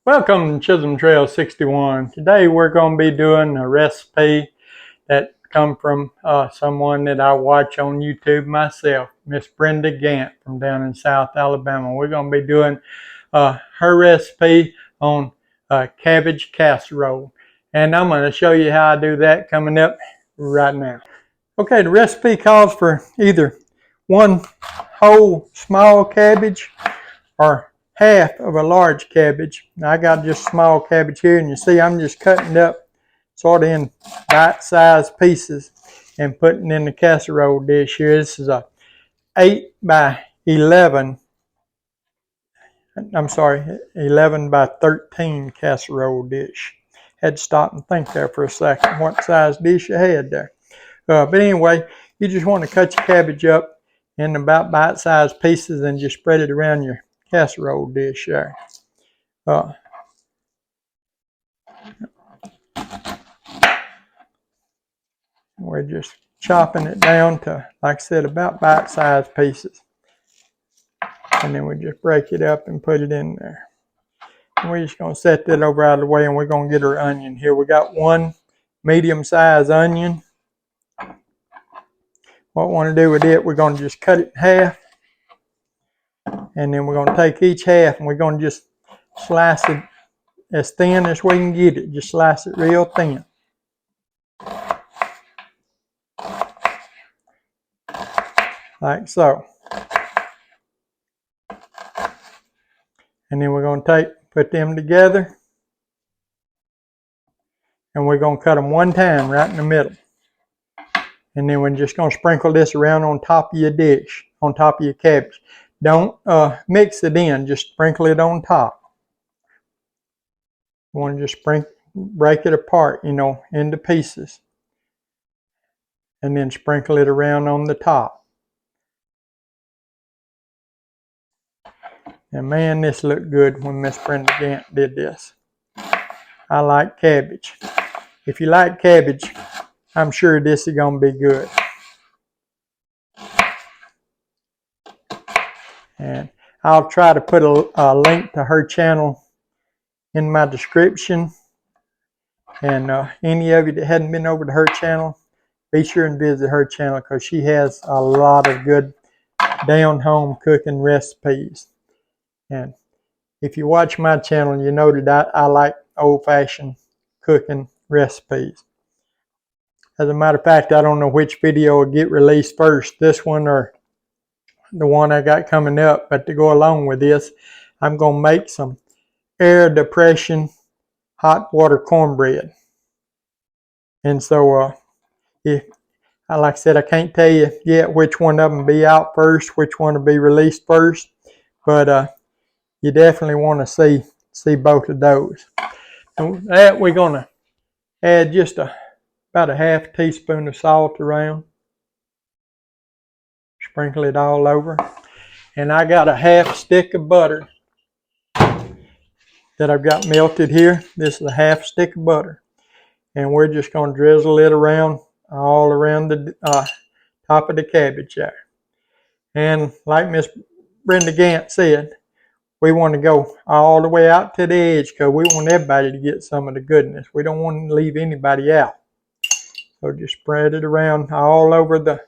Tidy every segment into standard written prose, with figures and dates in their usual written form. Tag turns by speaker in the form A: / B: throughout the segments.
A: Welcome to Chisholm Trail 61. Today we're going to be doing a recipe that come from someone that I watch on YouTube myself, Miss Brenda Gantt from down in South Alabama. We're going to be doing her recipe on cabbage casserole. And I'm going to show you how I do that coming up right now. Okay, the recipe calls for either one whole small cabbage or half of a large cabbage. Now, I got just small cabbage here, and you see I'm just cutting it up sort of in bite-sized pieces and putting in the casserole dish here. This is a 8 by 11, I'm sorry, 11 by 13 casserole dish. Had to stop and think there for a second what size dish you had there. But anyway, you just want to cut your cabbage up in about bite-sized pieces and just spread it around your casserole dish there. We're just chopping it down to, like I said, about bite-sized pieces. And then we just break it up and put it in there. And we're just going to set that over out of the way, and we're going to get our onion here. We got one medium-sized onion. What we want to do with it, we're going to just cut it in half. And then we're going to take each half and we're going to just slice it as thin as we can get it. Just slice it real thin. Like so. And then we're going to put them together. And we're going to cut them one time right in the middle. And then we're just going to sprinkle this around on top of your dish, on top of your cabbage. Don't mix it in, just sprinkle it on top. You want to just break it apart, into pieces. And then sprinkle it around on the top. And man, this looked good when Miss Brenda Gantt did this. I like cabbage. If you like cabbage, I'm sure this is going to be good. And I'll try to put a link to her channel in my description. And any of you that hadn't been over to her channel, be sure and visit her channel because she has a lot of good down-home cooking recipes. And if you watch my channel, you know that I like old-fashioned cooking recipes. As a matter of fact, I don't know which video will get released first, this one or the one I got coming up. But to go along with this, I'm going to make some air depression hot water cornbread. And so, like I said, I can't tell you yet which one of them will be out first, which one will be released first. But you definitely want to see both of those. And that we're going to add just about a half teaspoon of salt around. Sprinkle it all over. And I got a half stick of butter that I've got melted here. This is a half stick of butter. And we're just going to drizzle it around, all around the top of the cabbage there. And like Miss Brenda Gantt said, we want to go all the way out to the edge because we want everybody to get some of the goodness. We don't want to leave anybody out. So just spread it around all over the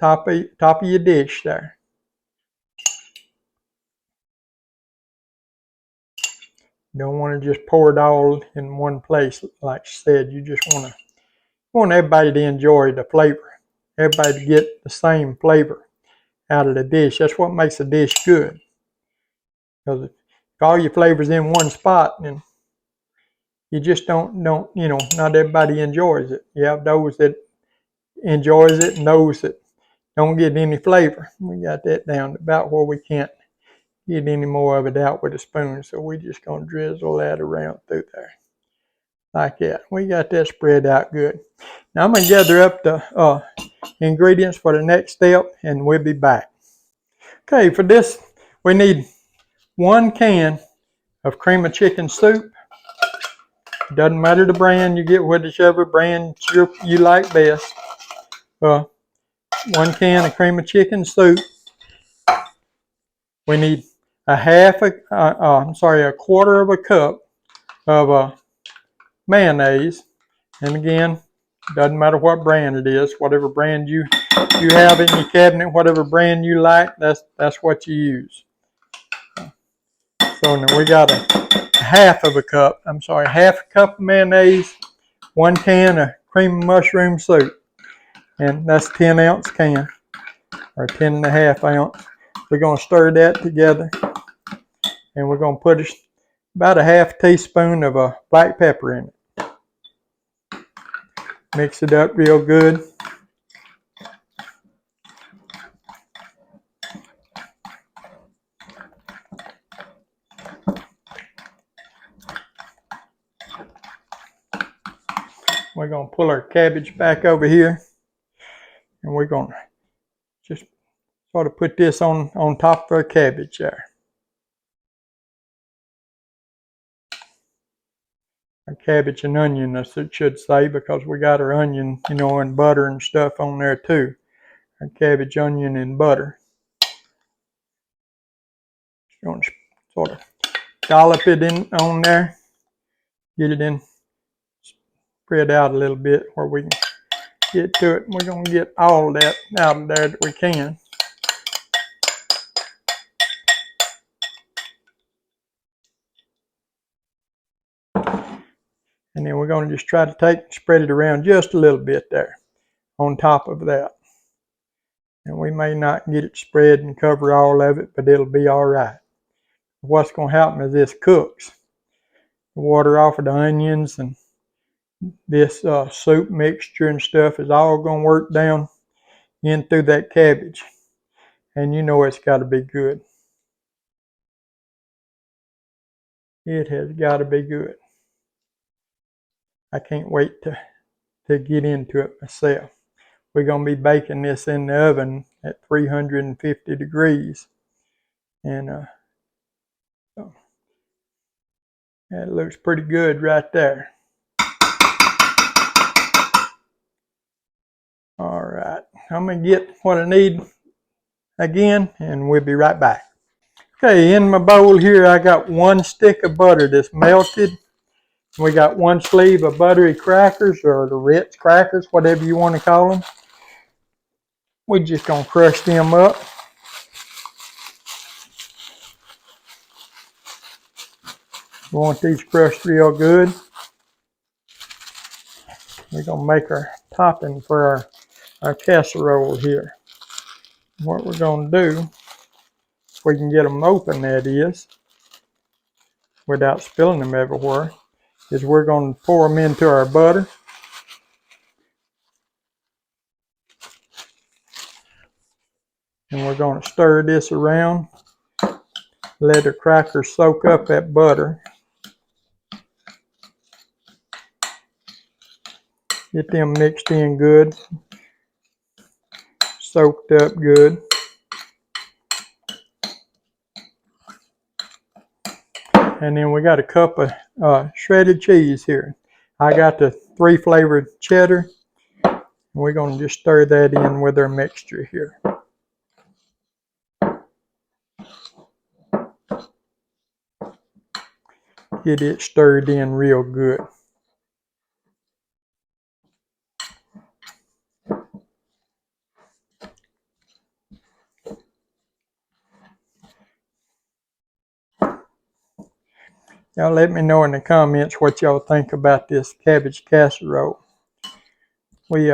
A: top of your dish there. You don't want to just pour it all in one place, like I said. You just want everybody to enjoy the flavor. Everybody to get the same flavor out of the dish. That's what makes a dish good. Because if all your flavors in one spot, then you just don't, not everybody enjoys it. You have those that enjoys it and those that don't get any flavor. We got that down about where we can't get any more of it out with a spoon. So we're just going to drizzle that around through there. Like that. We got that spread out good. Now I'm going to gather up the ingredients for the next step, and we'll be back. Okay, for this we need 1 can of cream of chicken soup. Doesn't matter the brand, you get whichever brand you like best. 1 can of cream of chicken soup. We need a quarter of a cup of mayonnaise. And again, doesn't matter what brand it is, whatever brand you have in your cabinet, whatever brand you like, that's what you use. So now we got half a cup of mayonnaise, 1 can of cream of mushroom soup, and that's 10-ounce can, or 10.5 ounce. We're going to stir that together, and we're going to put about a half teaspoon of black pepper in it. Mix it up real good. We're going to pull our cabbage back over here, and we're going to just sort of put this on top of our cabbage there. Our cabbage and onion, I should say, because we got our onion, and butter and stuff on there too. Our cabbage, onion, and butter. Just going to sort of dollop it in on there, get it in, spread out a little bit where we can get to it. We're going to get all that out of there that we can. And then we're going to just try to spread it around just a little bit there on top of that. And we may not get it spread and cover all of it, but it'll be all right. What's going to happen is this cooks. The water off of the onions and this soup mixture and stuff is all going to work down in through that cabbage. And it's got to be good. It has got to be good. I can't wait to get into it myself. We're going to be baking this in the oven at 350 degrees. And so that looks pretty good right there. All right, I'm going to get what I need again, and we'll be right back. Okay, in my bowl here, I got 1 stick of butter that's melted. We got 1 sleeve of buttery crackers, or the Ritz crackers, whatever you want to call them. We're just going to crush them up. We want these crushed real good. We're going to make our topping for our casserole here. What we're going to do, if we can get them open, that is, without spilling them everywhere, is we're going to pour them into our butter. And we're going to stir this around. Let the crackers soak up that butter. Get them mixed in good. Soaked up good. And then we got a cup of shredded cheese here. I got the 3 flavored cheddar. And we're going to just stir that in with our mixture here. Get it stirred in real good. Y'all let me know in the comments what y'all think about this cabbage casserole. We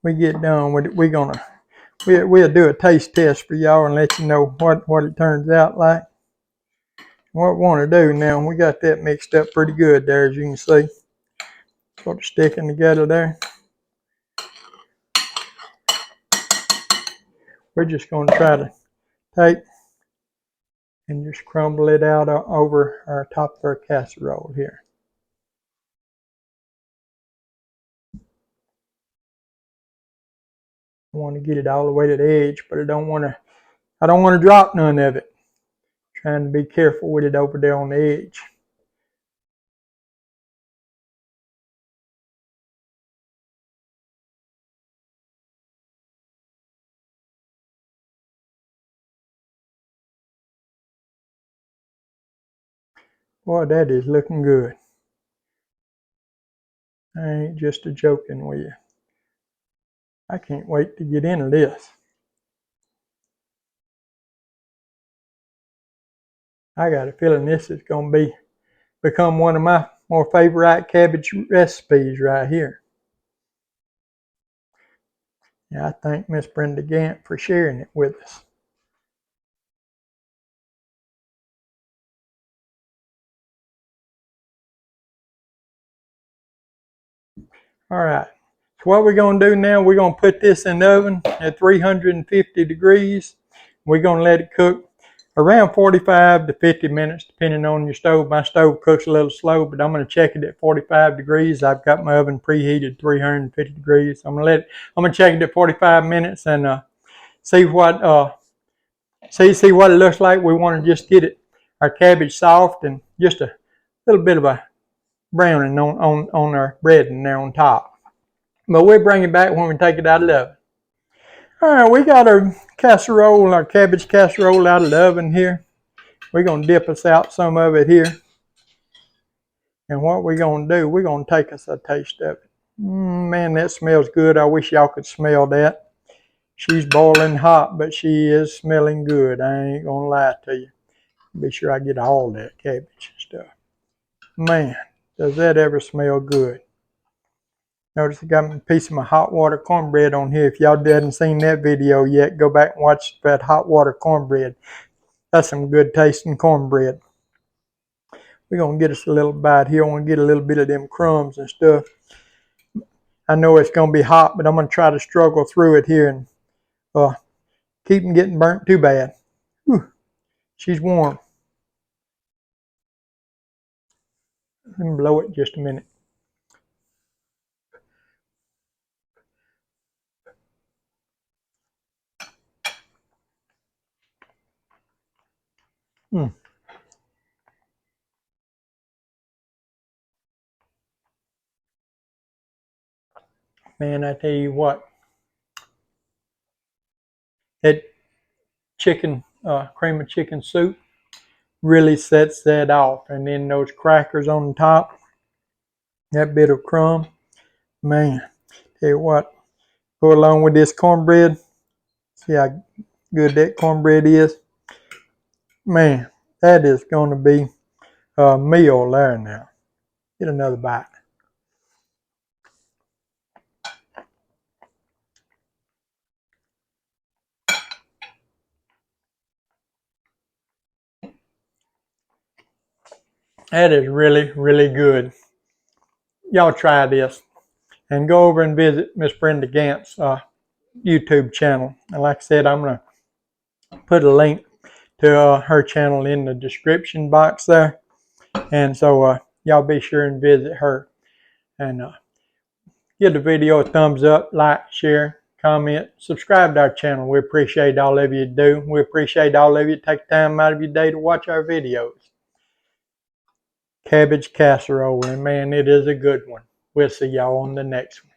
A: get done with it. We'll do a taste test for y'all and let you know what it turns out like. What we want to do now, we got that mixed up pretty good there, as you can see. Sort of sticking together there. We're just going to try to take and just crumble it out over our top of our casserole here. I want to get it all the way to the edge, but I don't want to drop none of it. Trying to be careful with it over there on the edge. Boy, that is looking good. I ain't just a joking with you. I can't wait to get into this. I got a feeling this is going to become one of my more favorite cabbage recipes right here. Yeah, I thank Miss Brenda Gantt for sharing it with us. All right. So what we're going to do now, we're going to put this in the oven at 350 degrees. We're going to let it cook around 45 to 50 minutes, depending on your stove. My stove cooks a little slow, but I'm going to check it at 45 degrees. I've got my oven preheated 350 degrees. I'm going to check it at 45 minutes and see what it looks like. We want to just get our cabbage soft and just a little bit of a browning on our bread and there on top. But we'll bring it back when we take it out of the oven. All right, we got our casserole, our cabbage casserole out of the oven here. We're going to dip us out some of it here. And what we're going to do, we're going to take us a taste of it. Man, that smells good. I wish y'all could smell that. She's boiling hot, but she is smelling good. I ain't going to lie to you. Be sure I get all that cabbage stuff. Man, does that ever smell good. Notice I got a piece of my hot water cornbread on here. If y'all hadn't seen that video yet, go back and watch that hot water cornbread. That's some good tasting cornbread. We're going to get us a little bite here. I want to get a little bit of them crumbs and stuff. I know it's going to be hot, but I'm going to try to struggle through it here and keep them getting burnt too bad. Whew, she's warm. Let me blow it just a minute. Man, I tell you what, that chicken, cream of chicken soup really sets that off. And then those crackers on the top, that bit of crumb, man, tell you what, go along with this cornbread. See how good that cornbread is? Man, that is going to be a meal there now. Get another bite. That is really, really good. Y'all try this and go over and visit Miss Brenda Gantt's YouTube channel. And like I said, I'm going to put a link to her channel in the description box there. And so y'all be sure and visit her. And give the video a thumbs up, like, share, comment, subscribe to our channel. We appreciate all of you do. We appreciate all of you take time out of your day to watch our videos. Cabbage casserole, and man, it is a good one. We'll see y'all on the next one.